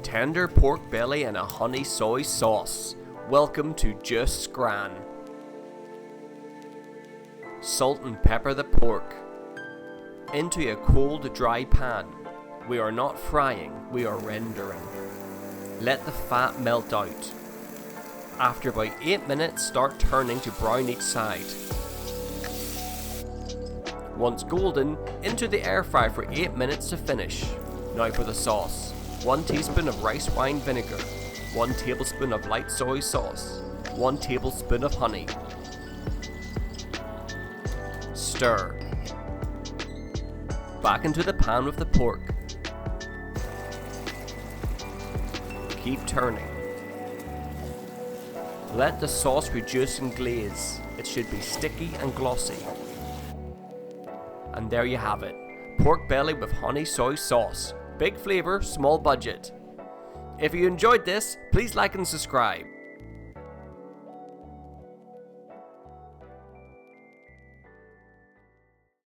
Tender pork belly and a honey soy sauce. Welcome to Just Scran. Salt and pepper the pork. Into a cold, dry pan. We are not frying, we are rendering. Let the fat melt out. After about 8 minutes, start turning to brown each side. Once golden, into the air fryer for 8 minutes to finish. Now for the sauce. 1 teaspoon of rice wine vinegar, 1 tablespoon of light soy sauce, 1 tablespoon of honey. Stir. Back into the pan with the pork. Keep turning. Let the sauce reduce and glaze. It should be sticky and glossy. And there you have it. Pork belly with honey soy sauce. Big flavour, small budget. If you enjoyed this, please like and subscribe.